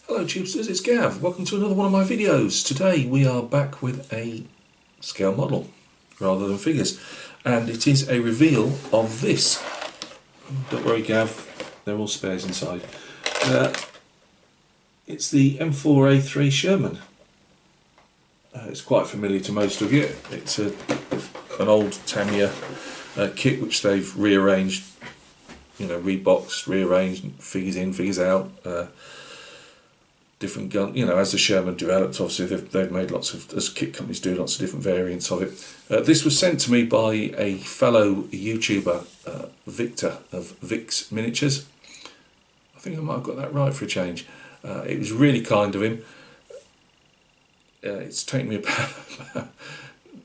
Hello Tubesters, it's Gav. Welcome to another one of my videos. Today we are back with a scale model rather than figures, and it is a reveal of this. Don't worry Gav, they're all spares inside. It's the M4A3 Sherman. It's quite familiar to most of you. It's an old Tamiya kit which they've rearranged, reboxed, rearranged, figures in, figures out. Different gun, as the Sherman developed, obviously they've made lots of, as kit companies do, lots of different variants of it. This was sent to me by a fellow YouTuber, Victor of Vic's Miniatures. I think I might have got that right for a change. It was really kind of him. It's taken me about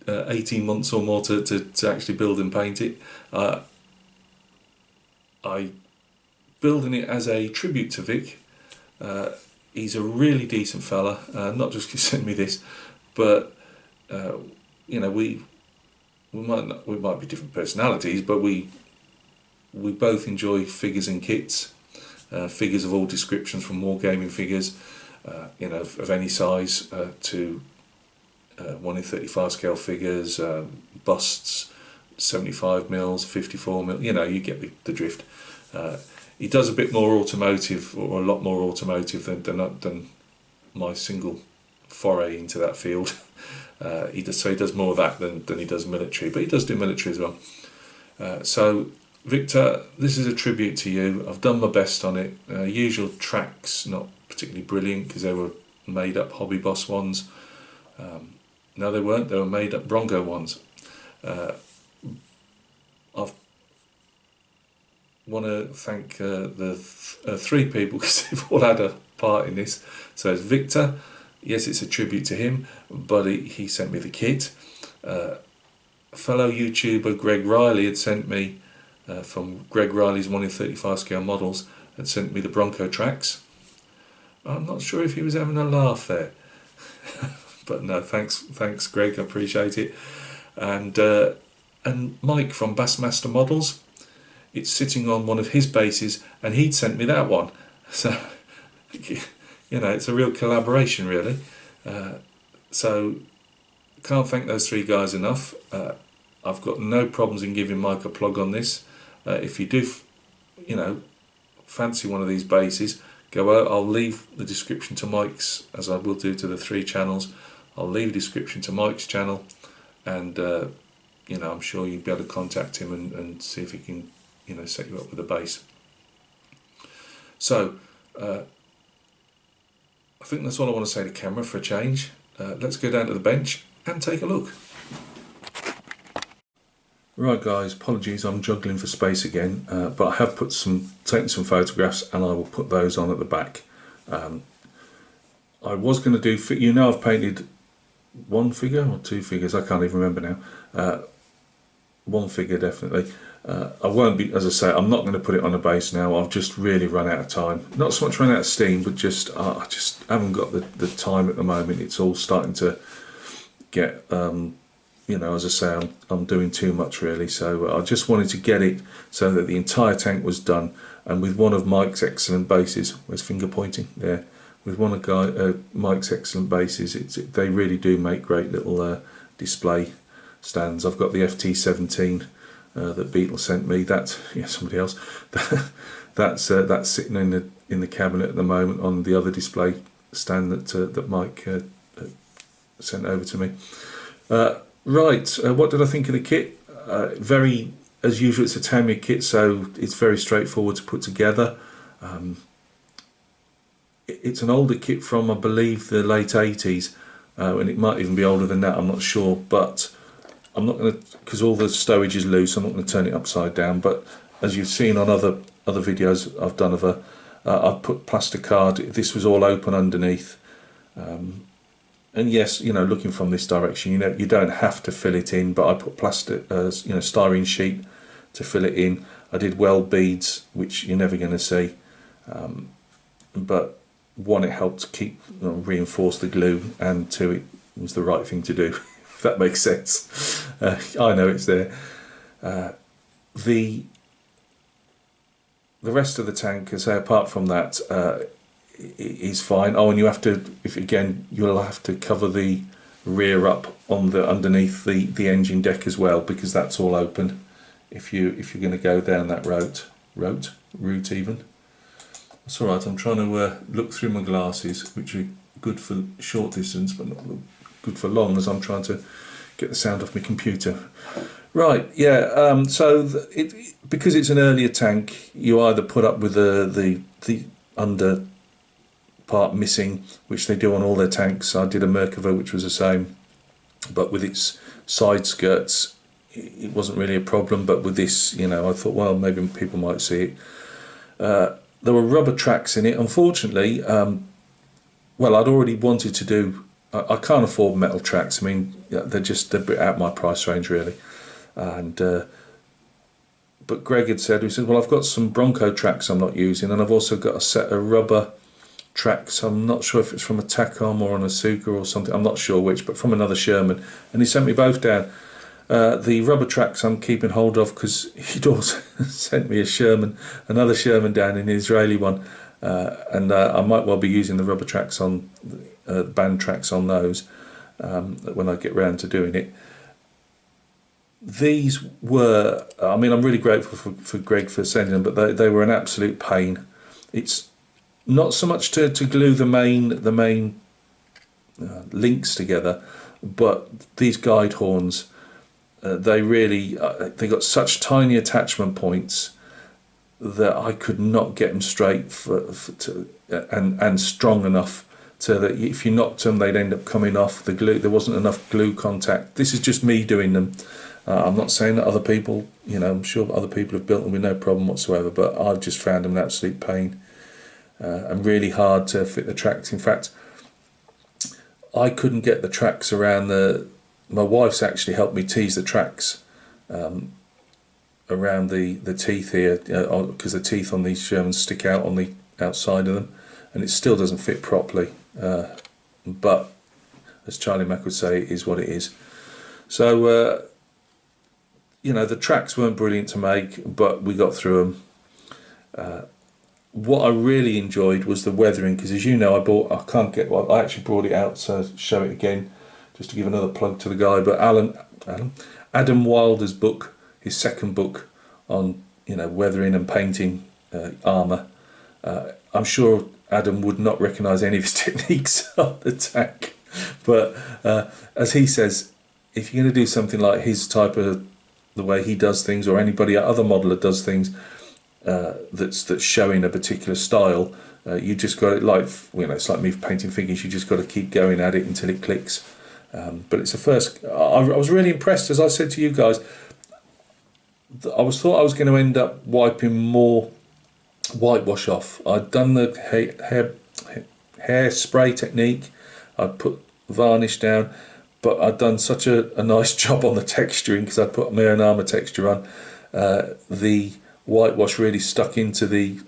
18 months or more to actually build and paint it. I building it as a tribute to Vic. He's a really decent fella, not just because he sent me this, but we might be different personalities, but we both enjoy figures and kits, figures of all descriptions, from wargaming figures, of any size, to 1 in 35 scale figures, busts, 75 mils, 54 mil. You get the drift. He does a bit more automotive, or a lot more automotive than my single foray into that field. He does more of that than he does military, but he does do military as well. So Victor, this is a tribute to you. I've done my best on it. Usual tracks, not particularly brilliant because they were made up Hobby Boss ones. No, they weren't. They were made up Bronco ones. I've want to thank the three people because they've all had a part in this. So it's Victor, yes, it's a tribute to him, but he sent me the kit. Fellow YouTuber Greg Riley had sent me, from Greg Riley's 1 in 35 scale models, had sent me the Bronco tracks. I'm not sure if he was having a laugh there, but no, thanks Greg, I appreciate it. And Mike from Bassmaster Models, it's sitting on one of his bases, and he'd sent me that one. So, it's a real collaboration, really. So, can't thank those three guys enough. I've got no problems in giving Mike a plug on this. If you do, fancy one of these bases, go out. I'll leave the description to Mike's, as I will do to the three channels. I'll leave a description to Mike's channel, and I'm sure you'll be able to contact him and see if he can set you up with a base. So I think that's all I want to say to camera for a change. Let's go down to the bench and take a look. Right guys, apologies, I'm juggling for space again, but I have taken some photographs, and I will put those on at the back. I was going to do, I've painted one figure or two figures, I can't even remember now. One figure definitely. I won't be, as I say, I'm not going to put it on a base now. I've just really run out of time. Not so much run out of steam, but I just haven't got the time at the moment. It's all starting to get, as I say, I'm doing too much really. So I just wanted to get it so that the entire tank was done. And with one of Mike's excellent bases, where's finger pointing? There. With one of Mike's excellent bases, they really do make great little display stands. I've got the FT17 that Beetle sent me. Somebody else. That's sitting in the cabinet at the moment on the other display stand that Mike sent over to me. Right, what did I think of the kit? Very, as usual, it's a Tamiya kit, so it's very straightforward to put together. It's an older kit from, I believe, the late 80s, and it might even be older than that, I'm not sure, but I'm not going to, because all the stowage is loose, I'm not going to turn it upside down. But as you've seen on other videos I've done of her, I've put plasticard. This was all open underneath, and yes, looking from this direction, you don't have to fill it in, but I put plastic, styrene sheet to fill it in. I did weld beads, which you're never going to see, but one, it helped keep reinforce the glue, and two, it was the right thing to do. If that makes sense. I know it's there. The rest of the tank, as I say, apart from that, is fine. Oh, and you have to, if again, you'll have to cover the rear up on the underneath the engine deck as well, because that's all open. If you're going to go down that route even. That's all right. I'm trying to look through my glasses, which are good for short distance, but not good for long, as I'm trying to get the sound off my computer. Right, yeah. So because it's an earlier tank, you either put up with the under part missing, which they do on all their tanks. I did a Merkava, which was the same, but with its side skirts, it wasn't really a problem. But with this, you know, I thought, well, maybe people might see it. There were rubber tracks in it. Unfortunately, well, I'd already wanted to do. I can't afford metal tracks. I mean, they're a bit out my price range, really. And but Greg had said, he said, well, I've got some Bronco tracks I'm not using, and I've also got a set of rubber tracks. I'm not sure if it's from a Tacom or an Asuka or something. I'm not sure which, but from another Sherman. And he sent me both down. The rubber tracks I'm keeping hold of, because he'd also sent me a Sherman, another Sherman down, an Israeli one, and I might well be using the rubber tracks on band tracks on those when I get round to doing it. These were, I mean, I'm really grateful for Greg for sending them, but they were an absolute pain. It's not so much to glue the main links together, but these guide horns, they really they got such tiny attachment points that I could not get them straight and strong enough so that if you knocked them, they'd end up coming off. The glue, there wasn't enough glue contact. This is just me doing them. I'm not saying that other people, you know, I'm sure other people have built them with no problem whatsoever, but I've just found them an absolute pain and really hard to fit the tracks. In fact, I couldn't get the tracks around my wife's actually helped me tease the tracks around the teeth here, because the teeth on these Shermans stick out on the outside of them, and it still doesn't fit properly. But as Charlie Mack would say, it is what it is. So, you know, the tracks weren't brilliant to make, but we got through them. What I really enjoyed was the weathering, because as you know, I actually brought it out to show it again, just to give another plug to the guy. But Adam Wilder's book, his second book on, you know, weathering and painting armour, I'm sure Adam would not recognise any of his techniques on the tank. But as he says, if you're going to do something like his type of, the way he does things, or anybody other modeler does things that's showing a particular style, you just got it, like, you know, it's like me painting figures. You just got to keep going at it until it clicks. But it's a first. I was really impressed, as I said to you guys. I thought I was going to end up wiping more whitewash off. I'd done the hair spray technique. I'd put varnish down, but I'd done such a nice job on the texturing, because I'd put my own armour texture on. The whitewash really stuck into the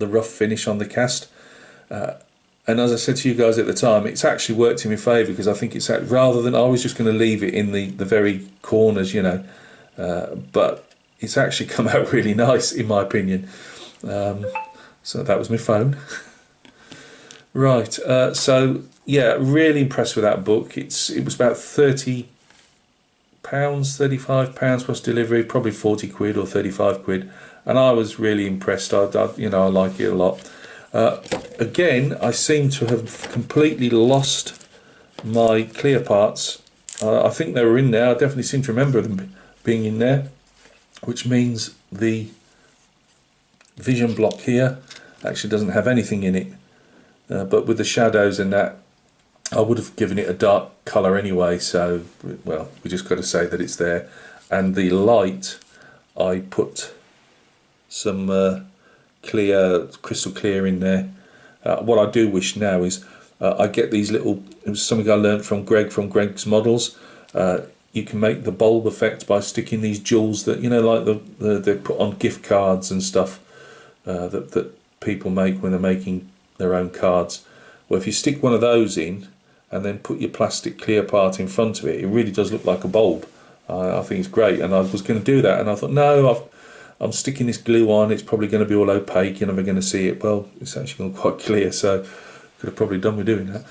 rough finish on the cast. And as I said to you guys at the time, it's actually worked in my favour, because I think it's, rather than, I was just going to leave it in the very corners, you know, but it's actually come out really nice, in my opinion. So that was my phone. Right, so yeah, really impressed with that book. It was about £30, £35 plus delivery, probably 40 quid or 35 quid, and I was really impressed. I like it a lot. Again, I seem to have completely lost my clear parts. I think they were in there. I definitely seem to remember them being in there, which means the vision block here actually doesn't have anything in it. But with the shadows and that, I would have given it a dark colour anyway, so, well, we just got to say that it's there. And the light, I put some crystal clear in there. What I do wish now is I get these little, it was something I learned from Greg's models. You can make the bulb effect by sticking these jewels that, you know, like they put on gift cards and stuff that people make when they're making their own cards. Well, if you stick one of those in and then put your plastic clear part in front of it, it really does look like a bulb. I think it's great, and I was going to do that, and I thought, no, I'm sticking this glue on, it's probably going to be all opaque, you're never going to see it. Well, it's actually gone quite clear, so could have probably done with doing that.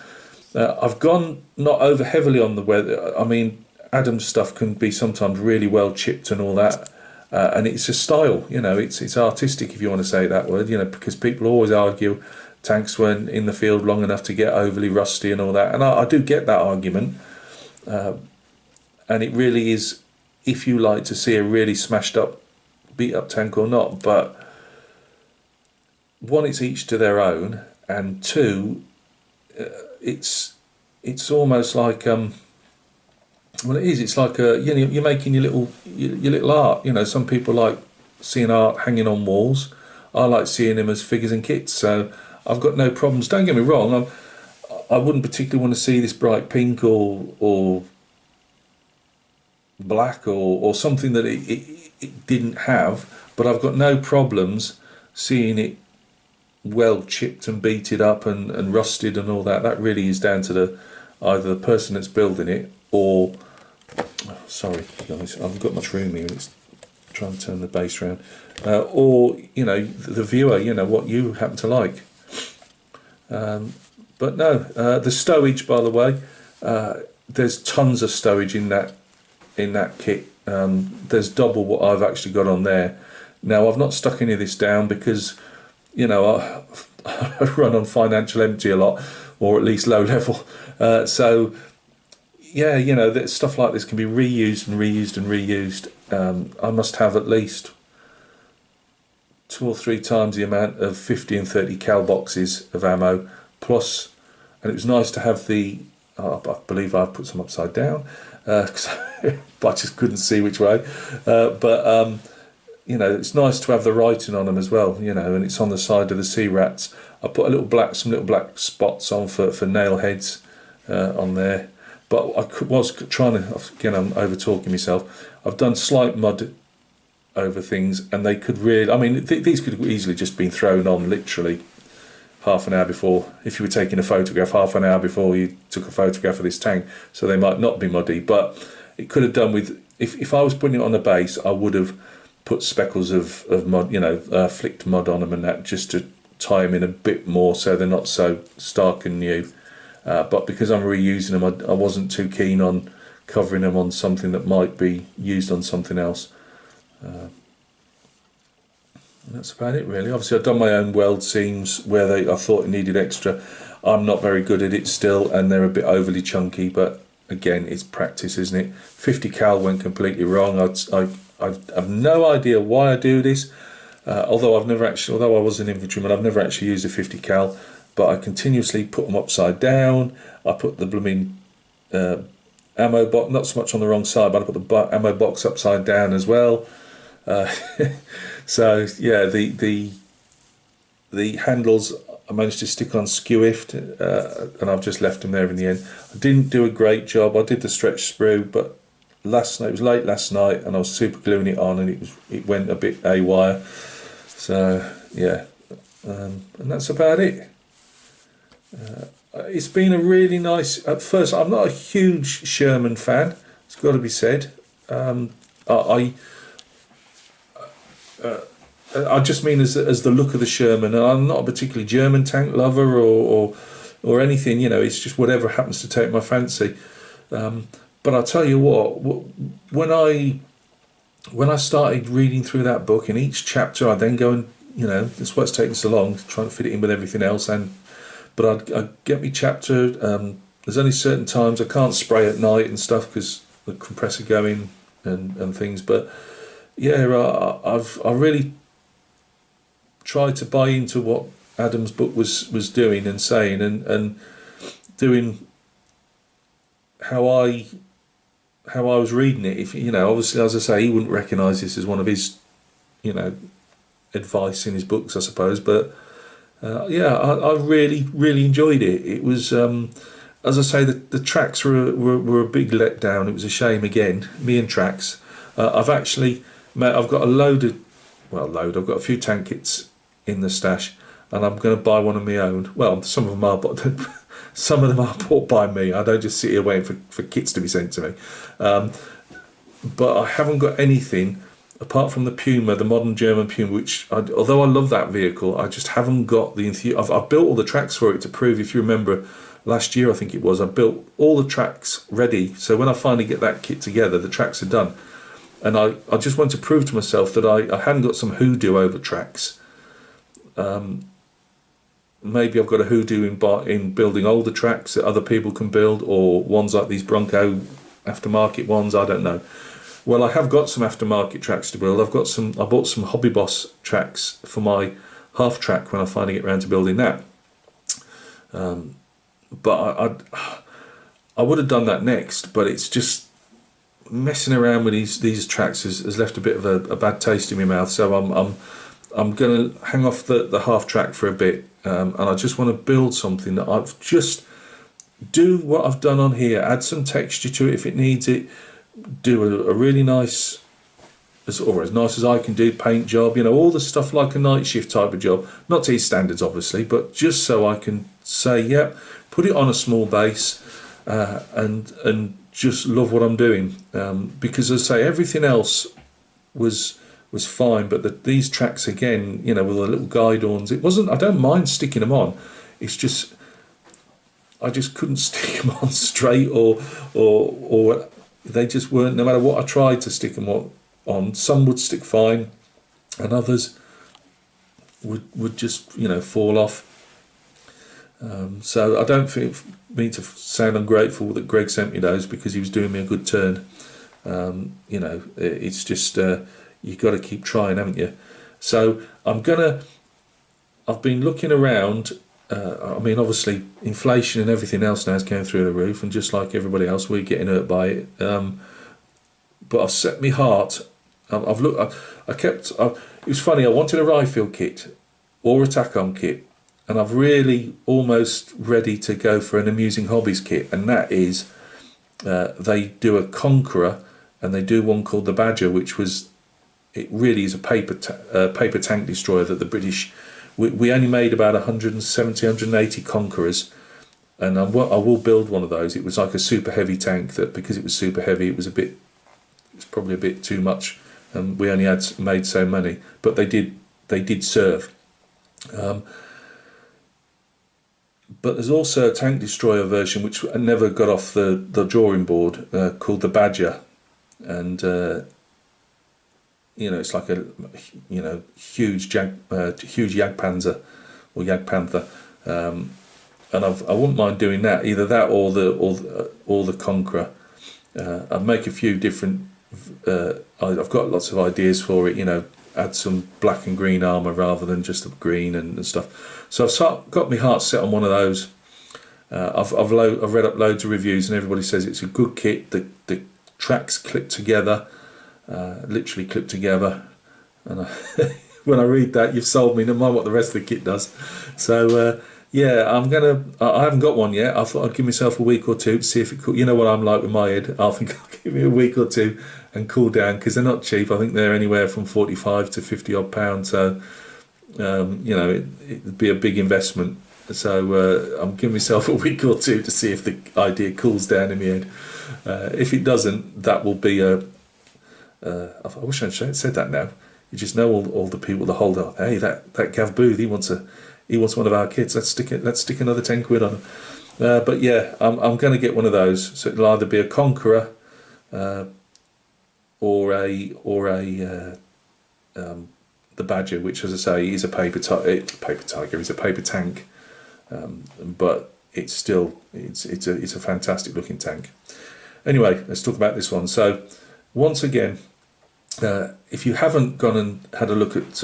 I've gone not over heavily on the weather. I mean, Adam's stuff can be sometimes really well chipped and all that, and it's a style, it's artistic, if you want to say that word, because people always argue tanks weren't in the field long enough to get overly rusty and all that, and I do get that argument, and it really is, if you like to see a really smashed up, beat up tank or not. But one, it's each to their own, and two, it's almost like well, it is. It's like you're making your little art. Some people like seeing art hanging on walls. I like seeing them as figures and kits. So I've got no problems. Don't get me wrong. I wouldn't particularly want to see this bright pink or black or something that it didn't have. But I've got no problems seeing it well chipped and beated up and rusted and all that. That really is down to either the person that's building it or, sorry guys, I haven't got much room here, it's trying to turn the base around, or the viewer, what you happen to like. But no, the stowage, by the way, there's tons of stowage in that kit. There's double what I've actually got on there. Now, I've not stuck any of this down because I run on financial empty a lot, or at least low level. So yeah, that stuff like this can be reused and reused and reused. I must have at least 2 or 3 times the amount of 50 and 30 cal boxes of ammo, plus, and it was nice to have I believe I've put some upside down, but I just couldn't see which way. But it's nice to have the writing on them as well, and it's on the side of the sea rats. I put some little black spots on for nail heads on there. But I was trying to, again, I'm over talking myself. I've done slight mud over things, and they could really, I mean, these could have easily just been thrown on literally half an hour before, if you were taking a photograph, half an hour before you took a photograph of this tank, so they might not be muddy. But it could have done with, if I was putting it on a base, I would have put speckles of mud, flicked mud on them and that, just to tie them in a bit more so they're not so stark and new. But because I'm reusing them, I wasn't too keen on covering them on something that might be used on something else. And that's about it, really. Obviously, I've done my own weld seams where I thought it needed extra. I'm not very good at it still, and they're a bit overly chunky, but again, it's practice, isn't it? 50 cal went completely wrong. I've no idea why I do this, although I was an infantryman, I've never actually used a 50 cal. But I continuously put them upside down. I put the blooming ammo box, not so much on the wrong side, but I put the ammo box upside down as well. So yeah, the handles I managed to stick on skew-ift, and I've just left them there in the end. I didn't do a great job. I did the stretch sprue, but last night, it was late last night, and I was super gluing it on, and it went a bit haywire. So yeah, and that's about it. It's been a really nice. At first, I'm not a huge Sherman fan. It's got to be said. I just mean as the look of the Sherman, and I'm not a particularly German tank lover or anything. It's just whatever happens to take my fancy. But I'll tell you what. When I started reading through that book, in each chapter, I then go and that's why it's taken so long, trying to fit it in with everything else. But I'd get me chapter. There's only certain times I can't spray at night and stuff because the compressor going and things. But yeah, I really tried to buy into what Adam's book was doing and saying and doing how I was reading it. If obviously, as I say, he wouldn't recognise this as one of his advice in his books, I suppose, but. Yeah, I really enjoyed it. It was, as I say, the tracks were a big letdown. It was a shame again. Me and tracks. I've got I've got a few tank kits in the stash, and I'm going to buy one of my own. Well, some of them are, but some of them are bought by me. I don't just sit here waiting for kits to be sent to me. But I haven't got anything apart from the Puma, the modern German Puma, which although I love that vehicle, I just haven't got the I've built all the tracks for it to prove. If you remember last year, I think it was, I built all the tracks ready, so when I finally get that kit together, the tracks are done. And I just want to prove to myself that I hadn't got some hoodoo over tracks. Maybe I've got a hoodoo in building older tracks that other people can build, or ones like these Bronco aftermarket ones, I don't know. Well, I have got some aftermarket tracks to build. I bought some Hobby Boss tracks for my half track when I finally get around to building that. But I would have done that next, but it's just messing around with these tracks has left a bit of a bad taste in my mouth. So I'm going to hang off the half track for a bit, and I just want to build something that I've just do what I've done on here, add some texture to it if it needs it, do a really nice, or as nice as I can do, paint job, all the stuff like a night shift type of job, not to his standards obviously, but just so I can say, yep, put it on a small base, and just love what I'm doing, because as I say, everything else was fine, but these tracks again, with the little guide horns, it wasn't, I don't mind sticking them on, it's just I just couldn't stick them on straight, or they just weren't, no matter what I tried to stick them on, some would stick fine and others would just fall off. So I don't mean to sound ungrateful that Greg sent me those, because he was doing me a good turn. It's just you've got to keep trying, haven't you? So I've been looking around. I mean, obviously inflation and everything else now is going through the roof, and just like everybody else, we're getting hurt by it. But I've set my heart. I've looked. It was funny. I wanted a rifle kit or a TACOM kit, and I've really almost ready to go for an Amusing Hobbies kit, and that is they do a Conqueror, and they do one called the Badger, which it really is a paper tank destroyer that the British. We only made about 170, 180 Conquerors, and I will build one of those. It was like a super heavy tank that, because it was super heavy, it was probably a bit too much, and we only made so many. But they did serve. But there's also a tank destroyer version which I never got off the drawing board, called the Badger, and it's like a huge Jagdpanzer or Jagdpanther, and I wouldn't mind doing that, either that or the Conqueror. I'd make a few different. I've got lots of ideas for it. Add some black and green armour rather than just the green and stuff. So I've got my heart set on one of those. I've read up loads of reviews, and everybody says it's a good kit. The tracks clip together. Literally clipped together, and when I read that, you've sold me. Never mind what the rest of the kit does. So yeah, I haven't got one yet. I thought I'd give myself a week or two to see if it could. You know what I'm like with my head. I think I'll give me a week or two and cool down, because they're not cheap. I think they're anywhere from 45 to 50 odd pounds. So it'd be a big investment. So I'm giving myself a week or two to see if the idea cools down in my head. If it doesn't, that will be I wish I'd said that now. You just know all the people that hold up. Hey, that Gav Booth, he wants one of our kits. Let's stick another 10 quid on him. But yeah, I'm going to get one of those. So it'll either be a Conqueror, or the Badger, which, as I say, is a paper tiger. It's a paper tank, but it's a fantastic looking tank. Anyway, let's talk about this one. So once again, if you haven't gone and had a look at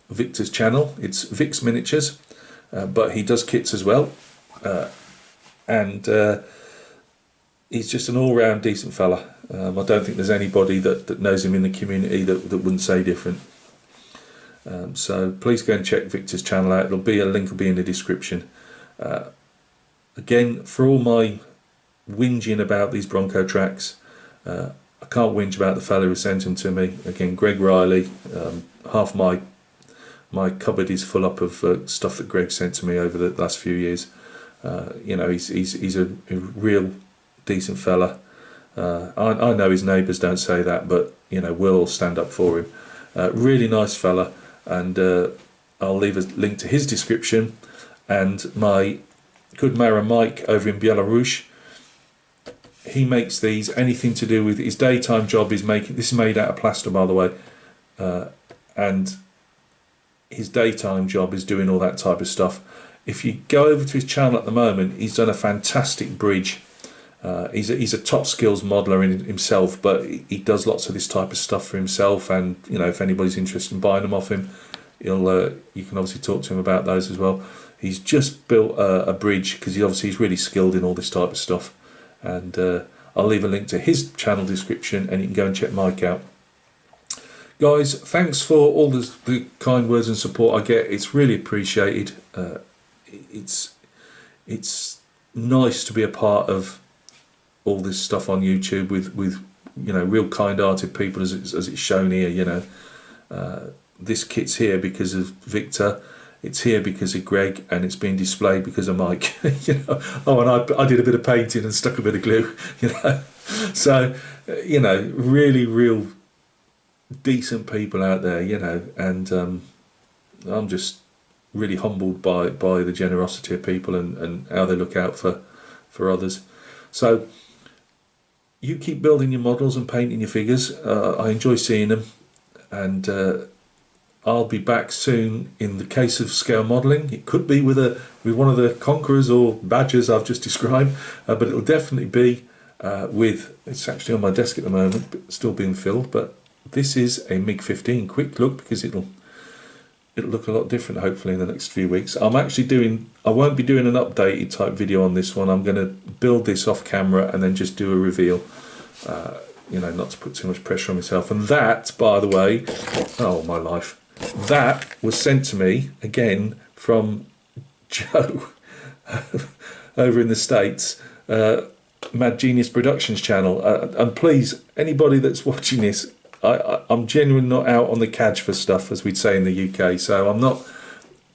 Victor's channel, it's Vic's Miniatures, but he does kits as well, and he's just an all-round decent fella. I don't think there's anybody that knows him in the community that wouldn't say different. So please go and check Victor's channel out. A link will be in the description. Again, for all my whinging about these Bronco tracks, I can't whinge about the fellow who sent them to me. Again, Greg Riley. Half my cupboard is full up of stuff that Greg sent to me over the last few years. He's a real decent fella. I know his neighbours don't say that, but you know, will stand up for him. Really nice fella, and I'll leave a link to his description. And my good Mara Mike over in Belarus, he makes these, anything to do with his daytime job is making, this is made out of plaster by the way, and his daytime job is doing all that type of stuff. If you go over to his channel at the moment, he's done a fantastic bridge. He's a top skills modeler in himself, but he does lots of this type of stuff for himself, and you know, if anybody's interested in buying them off him, you can obviously talk to him about those as well. He's just built a bridge because he's really skilled in all this type of stuff, and I'll leave a link to his channel description, and you can go and check Mike out. Guys, thanks for all the kind words and support I get. It's really appreciated. It's nice to be a part of all this stuff on YouTube with you know, real kind-hearted people, as it's shown here. You know, this kit's here because of Victor, it's here because of Greg, and it's being displayed because of Mike. You know, oh, and I did a bit of painting and stuck a bit of glue. You know, so you know, really real decent people out there. You know, and I'm just really humbled by the generosity of people and how they look out for others. So you keep building your models and painting your figures. I enjoy seeing them, and I'll be back soon. In the case of scale modelling, it could be with one of the Conquerors or Badgers I've just described, but it'll definitely be it's actually on my desk at the moment, but still being filled. But this is a MiG-15 quick look, because it'll look a lot different hopefully in the next few weeks. I won't be doing an updated type video on this one. I'm going to build this off camera and then just do a reveal, you know, not to put too much pressure on myself. And that, by the way, oh my life, that was sent to me again from Joe over in the States, Mad Genius Productions channel. And please, anybody that's watching this, I'm genuinely not out on the cadge for stuff, as we'd say in the UK. So I'm not.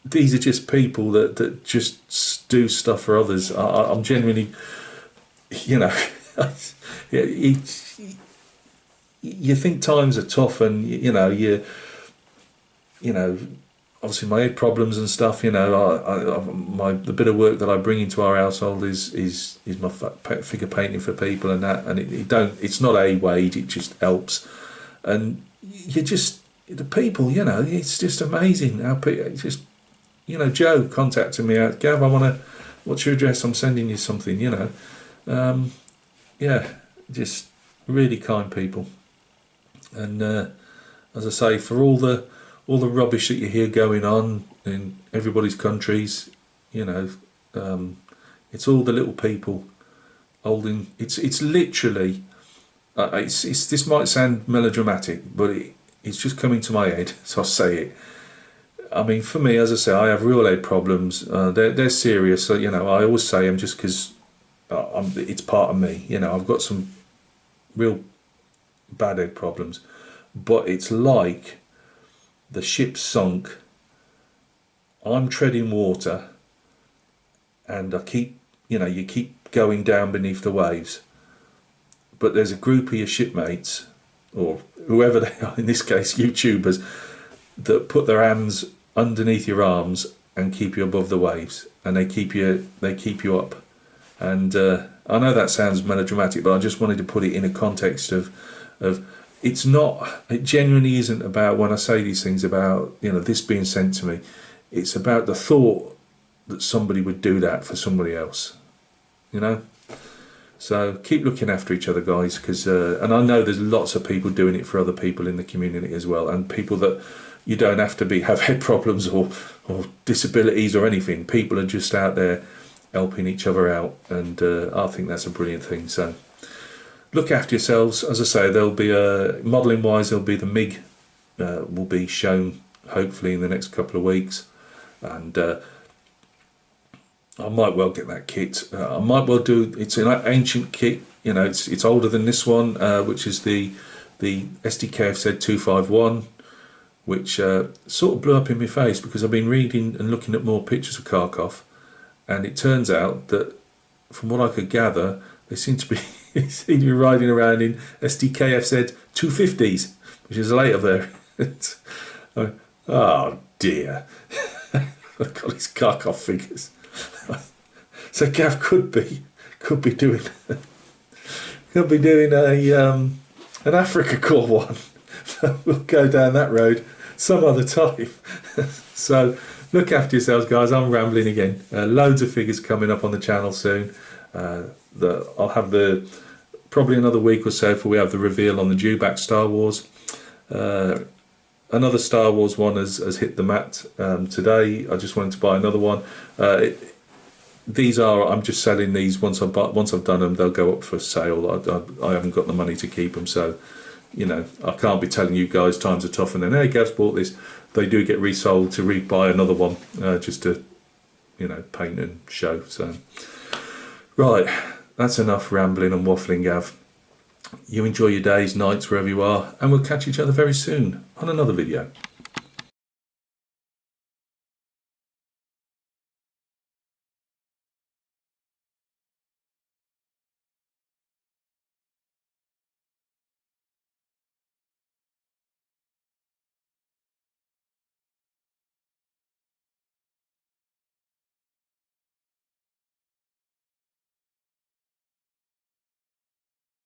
These are just people that just do stuff for others. I'm genuinely, you know, you think times are tough, and you know, obviously my head problems and stuff. You know, the bit of work that I bring into our household is my figure painting for people and that, and it's not a wage. It just helps. And the people, you know, it's just amazing how people, just, you know, Joe contacted me out, Gav, what's your address? I'm sending you something, you know. Yeah, just really kind people. And as I say, for all the rubbish that you hear going on in everybody's countries, you know, it's all the little people holding. It's literally. This might sound melodramatic, but it's just coming to my head, so I'll say it. I mean, for me, as I say, I have real head problems. They're serious. So, you know, I always say them just because it's part of me. You know, I've got some real bad head problems, but it's like the ship's sunk. I'm treading water, and you keep going down beneath the waves. But there's a group of your shipmates, or whoever they are, in this case YouTubers, that put their hands underneath your arms and keep you above the waves, and they keep you up. And I know that sounds melodramatic, but I just wanted to put it in a context of it genuinely isn't about, when I say these things about, you know, this being sent to me, it's about the thought that somebody would do that for somebody else, you know. So keep looking after each other, guys, because and I know there's lots of people doing it for other people in the community as well, and people that you don't have to have head problems or disabilities or anything. People are just out there helping each other out, and I think that's a brilliant thing. So look after yourselves. As I say, there'll be modelling wise, there'll be the MiG will be shown hopefully in the next couple of weeks, and I might well get that kit. I might well do. It's an ancient kit. You know, it's older than this one, which is the SDKFZ 251, which sort of blew up in my face because I've been reading and looking at more pictures of Kharkov, and it turns out that, from what I could gather, they seem to be He's seen me riding around in SDKFZ 250s, which is a later variant. Oh dear. I've got his Kharkov figures. So Gav could be doing an Africa Corps one. We'll go down that road some other time. So look after yourselves, guys. I'm rambling again. Loads of figures coming up on the channel soon. I'll have probably another week or so before we have the reveal on the Dewback Star Wars. Another Star Wars one has hit the mat today. I just wanted to buy another one. I'm just selling these once I've done them. They'll go up for sale. I haven't got the money to keep them, so I can't be telling you guys times are tough and then, hey, Gav's bought this. They do get resold to buy another one, just to paint and show. So right, that's enough rambling and waffling, Gav. You enjoy your days, nights, wherever you are, and we'll catch each other very soon on another video.